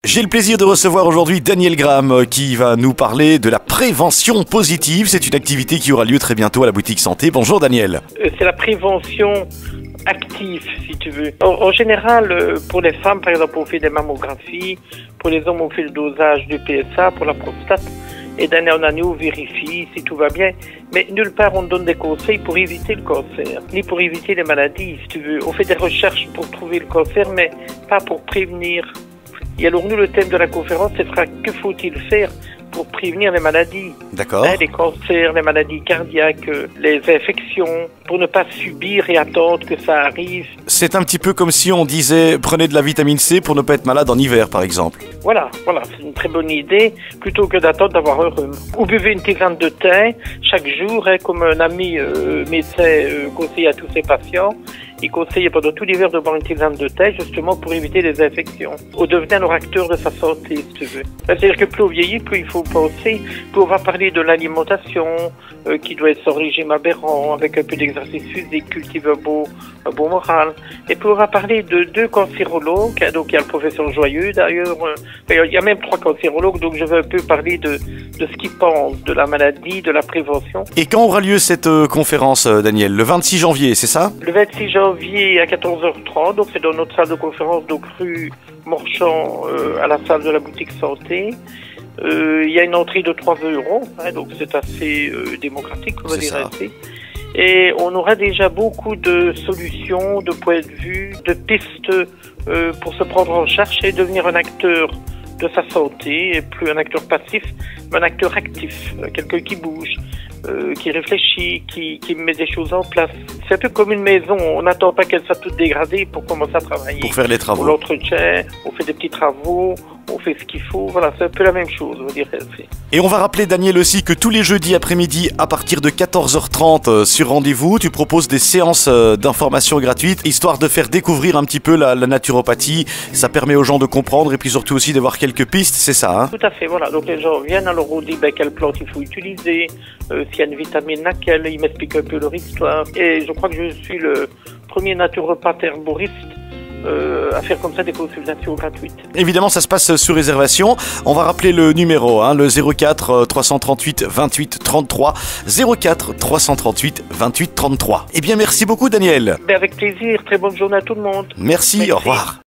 J'ai le plaisir de recevoir aujourd'hui Daniel Graham qui va nous parler de la prévention positive. C'est une activité qui aura lieu très bientôt à la boutique santé. Bonjour Daniel. C'est la prévention active, si tu veux. En général, pour les femmes, par exemple, on fait des mammographies. Pour les hommes, on fait le dosage du PSA pour la prostate. Et d'année en année, on vérifie si tout va bien. Mais nulle part, on donne des conseils pour éviter le cancer, ni pour éviter les maladies, si tu veux. On fait des recherches pour trouver le cancer, mais pas pour prévenir. Et alors nous, le thème de la conférence, ce sera que faut-il faire pour prévenir les maladies. D'accord. Les cancers, les maladies cardiaques, les infections, pour ne pas subir et attendre que ça arrive. C'est un petit peu comme si on disait prenez de la vitamine C pour ne pas être malade en hiver, par exemple. Voilà, c'est une très bonne idée, plutôt que d'attendre d'avoir un rhume. Ou buvez une tisane de thym chaque jour, comme un ami médecin conseille à tous ses patients. Il conseille pendant tout l'hiver de boire une tisane de thym, justement pour éviter les infections. Ou devenir alors acteur de sa santé, si tu veux. C'est-à-dire que plus on vieillit, plus il faut penser, plus on va parler de l'alimentation, qui doit être sans régime aberrant, avec un peu d'exercice physique, cultiver un bon moral. Et puis on va parler de deux cancérologues, donc il y a le professeur Joyeux d'ailleurs, il y a même 3 cancérologues, donc je vais un peu parler de ce qu'ils pensent de la maladie, de la prévention. Et quand aura lieu cette conférence, Daniel? Le 26 janvier, c'est ça? Le 26 janvier à 14h30, donc c'est dans notre salle de conférence, donc rue Morchamp, à la salle de la boutique santé. Il y a une entrée de 3 €, donc c'est assez démocratique, on va dire ainsi. Et on aura déjà beaucoup de solutions, de points de vue, de pistes pour se prendre en charge et devenir un acteur de sa santé, et plus un acteur passif, mais un acteur actif, quelqu'un qui bouge, qui réfléchit, qui met des choses en place. C'est un peu comme une maison, on n'attend pas qu'elle soit toute dégradée pour commencer à travailler. Pour faire les travaux. On l'entretient, on fait des petits travaux, on fait ce qu'il faut, voilà, c'est un peu la même chose, on va dire. Et on va rappeler, Daniel, aussi que tous les jeudis après-midi, à partir de 14h30 sur rendez-vous, tu proposes des séances d'information gratuites, histoire de faire découvrir un petit peu la naturopathie. Ça permet aux gens de comprendre et puis surtout aussi d'avoir quelques pistes, c'est ça, hein? Tout à fait, voilà. Donc les gens viennent, alors on dit quelle plante il faut utiliser, s'il y a une vitamine laquelle, ils m'expliquent un peu leur histoire. Et je crois que je suis le premier naturopathe herboriste à faire comme ça des consultations gratuites. Évidemment, ça se passe sur réservation. On va rappeler le numéro, le 04 338 28 33. 04 338 28 33. Eh bien, merci beaucoup, Daniel. Avec plaisir. Très bonne journée à tout le monde. Merci. Au revoir.